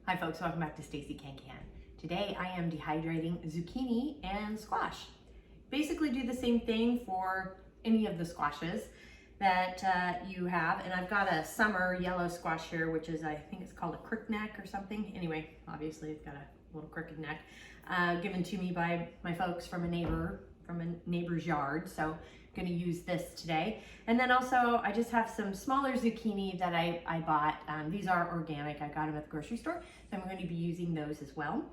Hi folks, welcome back to Stacey Can. Today I am dehydrating zucchini and squash. Basically do the same thing for any of the squashes that you have. And I've got a summer yellow squash here, which is, I think it's called a crook neck or something. Anyway, obviously it's got a little crooked neck, given to me by my folks from a neighbor's yard. So I'm gonna use this today. And then also I just have some smaller zucchini that I bought. These are organic, I got them at the grocery store. So I'm going to be using those as well.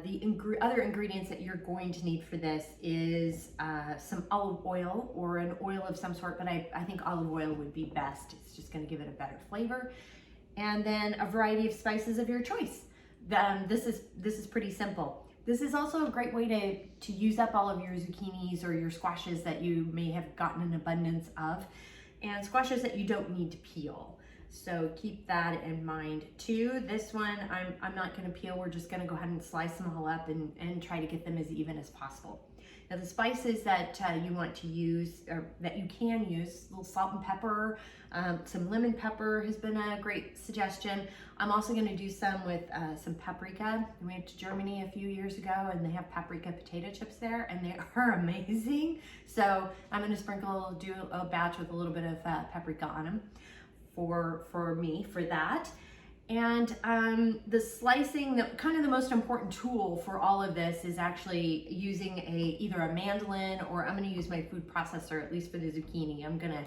The other ingredients that you're going to need for this is some olive oil or an oil of some sort, but I think olive oil would be best. It's just going to give it a better flavor. And then a variety of spices of your choice. This is pretty simple. This is also a great way to use up all of your zucchinis or your squashes that you may have gotten an abundance of, and squashes that you don't need to peel. So keep that in mind too. This one, I'm not gonna peel. We're just gonna go ahead and slice them all up and try to get them as even as possible. Now the spices that you want to use, or that you can use, a little salt and pepper, some lemon pepper has been a great suggestion. I'm also gonna do some with some paprika. We went to Germany a few years ago and they have paprika potato chips there and they are amazing. So I'm gonna do a batch with a little bit of paprika on them for me for that. And the slicing, kind of the most important tool for all of this is actually using either a mandolin, or I'm going to use my food processor, at least for the zucchini. I'm gonna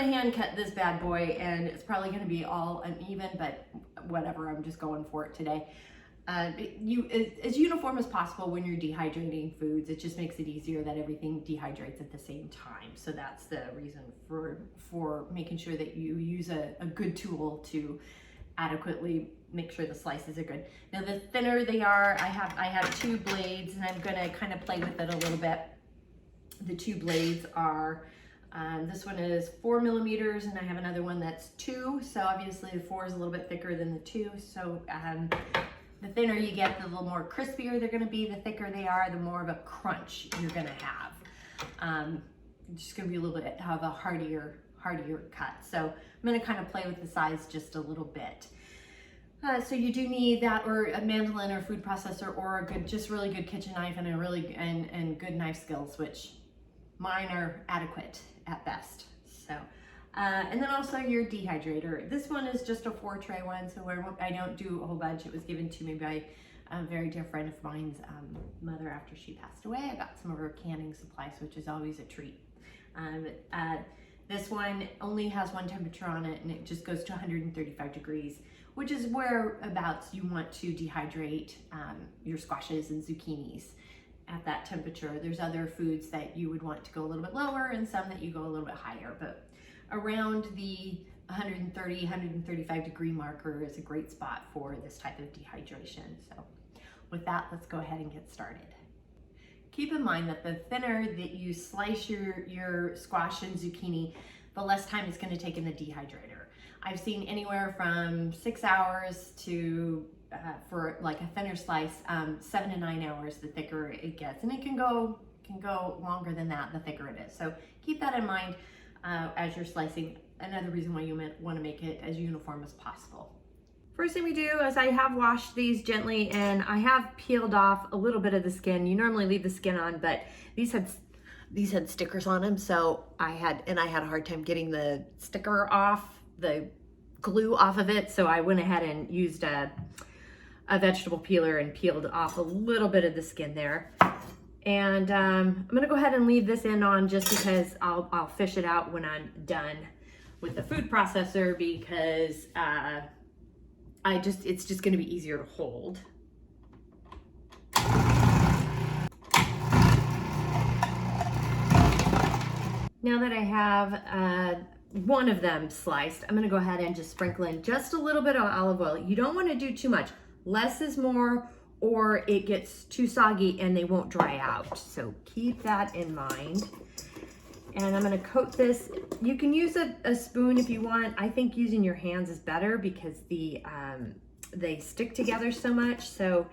hand cut this bad boy, and it's probably going to be all uneven, but whatever, I'm just going for it today. As uniform as possible when you're dehydrating foods. It just makes it easier that everything dehydrates at the same time. So that's the reason for making sure that you use a good tool to adequately make sure the slices are good. Now the thinner they are, I have two blades and I'm gonna kind of play with it a little bit. The two blades are, this one is 4 millimeters and I have another one that's 2. So obviously the 4 is a little bit thicker than the 2. So the thinner you get, the little more crispier they're gonna be. The thicker they are, the more of a crunch you're gonna have. Just gonna be a little bit of a heartier cut. So I'm gonna kind of play with the size just a little bit. So you do need that, or a mandolin or food processor, or a just really good kitchen knife and and good knife skills, which mine are adequate at best. So. And then also your dehydrator. This one is just a 4-tray one, so I don't do a whole bunch. It was given to me by a very dear friend of mine's mother after she passed away. I got some of her canning supplies, which is always a treat. This one only has one temperature on it, and it just goes to 135 degrees, which is whereabouts you want to dehydrate your squashes and zucchinis at that temperature. There's other foods that you would want to go a little bit lower and some that you go a little bit higher, but around the 130, 135 degree marker is a great spot for this type of dehydration. So with that, let's go ahead and get started. Keep in mind that the thinner that you slice your squash and zucchini, the less time it's going to take in the dehydrator. I've seen anywhere from 6 hours to, for like a thinner slice, 7 to 9 hours, the thicker it gets. And it can go longer than that, the thicker it is. So keep that in mind as you're slicing. Another reason why you want to make it as uniform as possible. First thing we do is I have washed these gently and I have peeled off a little bit of the skin. You normally leave the skin on, but these had stickers on them, so I had a hard time getting the sticker off, the glue off of it, so I went ahead and used a vegetable peeler and peeled off a little bit of the skin there. And I'm gonna go ahead and leave this end on just because I'll fish it out when I'm done with the food processor, because it's just gonna be easier to hold. Now that I have one of them sliced, I'm gonna go ahead and just sprinkle in just a little bit of olive oil. You don't wanna do too much. Less is more, or it gets too soggy and they won't dry out. So keep that in mind. And I'm gonna coat this. You can use a spoon if you want. I think using your hands is better because they stick together so much. So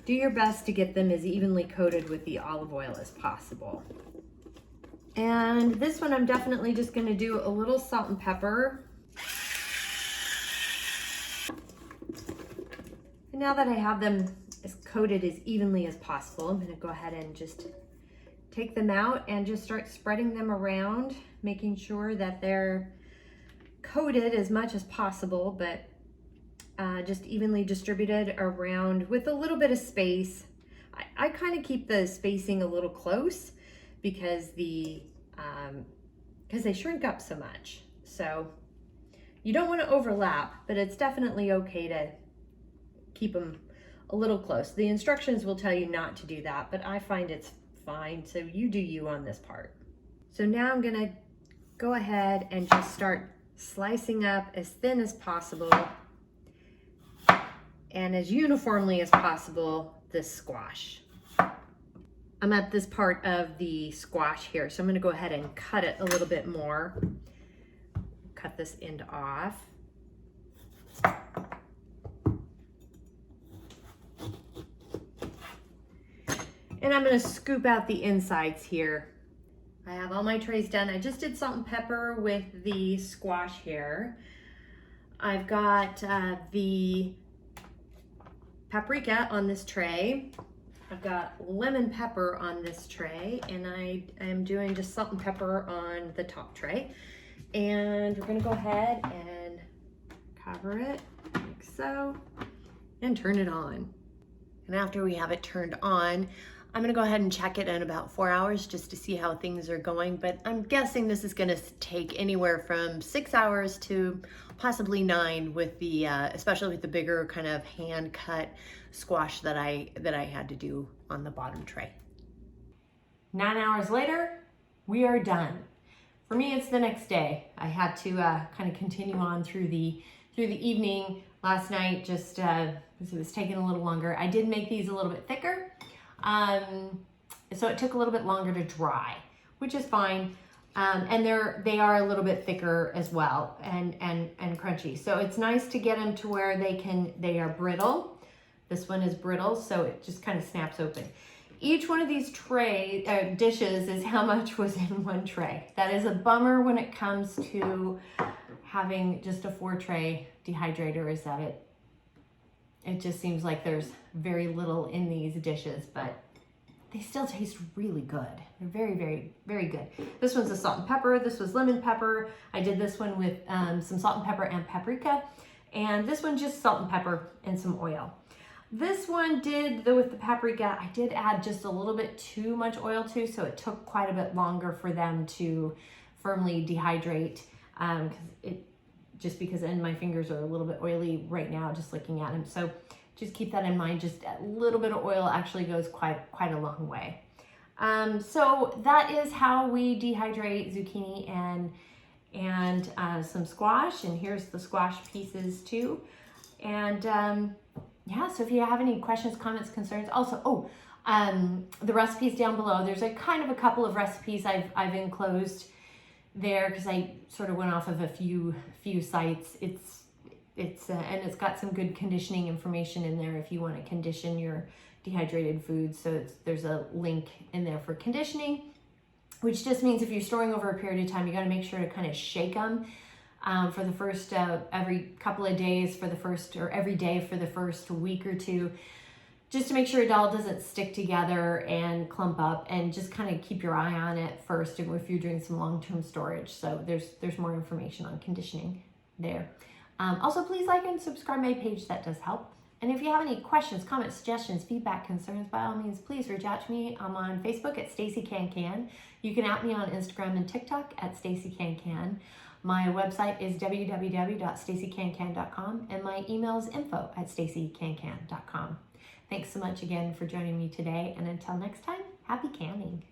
do your best to get them as evenly coated with the olive oil as possible. And this one I'm definitely just gonna do a little salt and pepper. And now that I have them as coated as evenly as possible, I'm gonna go ahead and just take them out and just start spreading them around, making sure that they're coated as much as possible, but just evenly distributed around with a little bit of space. I kind of keep the spacing a little close because they shrink up so much. So you don't want to overlap, but it's definitely okay to keep them a little close. The instructions will tell you not to do that, but I find it's fine. So you do you on this part. So now I'm gonna go ahead and just start slicing up as thin as possible and as uniformly as possible this squash. I'm at this part of the squash here, so I'm gonna go ahead and cut it a little bit more. Cut this end off. And I'm gonna scoop out the insides here. I have all my trays done. I just did salt and pepper with the squash here. I've got the paprika on this tray. I've got lemon pepper on this tray, and I am doing just salt and pepper on the top tray. And we're gonna go ahead and cover it like so and turn it on. And after we have it turned on, I'm gonna go ahead and check it in about 4 hours just to see how things are going, but I'm guessing this is gonna take anywhere from 6 hours to possibly 9 with the, especially with the bigger kind of hand cut squash that I had to do on the bottom tray. 9 hours later, we are done. For me, it's the next day. I had to kind of continue on through the evening. Last night, just because it was taking a little longer. I did make these a little bit thicker. So it took a little bit longer to dry, which is fine. And they are a little bit thicker as well and crunchy. So it's nice to get them to where they are brittle. This one is brittle, so it just kind of snaps open. Each one of these dishes is how much was in one tray. That is a bummer when it comes to having just a 4-tray dehydrator, is that it just seems like there's very little in these dishes, but they still taste really good. They're very, very, very good. This one's a salt and pepper. This was lemon pepper. I did this one with some salt and pepper and paprika. And this one just salt and pepper and some oil. This one with the paprika, I did add just a little bit too much oil to, so it took quite a bit longer for them to firmly dehydrate. Just because my fingers are a little bit oily right now, just looking at them. So just keep that in mind. Just a little bit of oil actually goes quite a long way. So that is how we dehydrate zucchini and some squash. And here's the squash pieces too. And yeah, so if you have any questions, comments, concerns, also, the recipes down below. There's a couple of recipes I've enclosed there because I sort of went off of a few sites. And it's got some good conditioning information in there if you want to condition your dehydrated foods. So there's a link in there for conditioning, which just means if you're storing over a period of time, you got to make sure to kind of shake them for the first every couple of days or every day for the first week or two, just to make sure it all doesn't stick together and clump up, and just kind of keep your eye on it first if you're doing some long-term storage. So there's more information on conditioning there. Also, please like and subscribe my page. That does help. And if you have any questions, comments, suggestions, feedback, concerns, by all means, please reach out to me. I'm on Facebook at Stacey Can. You can at me on Instagram and TikTok at Stacey Can. My website is www.staceycancan.com, and my email is info@staceycancan.com. Thanks so much again for joining me today, and until next time, happy canning.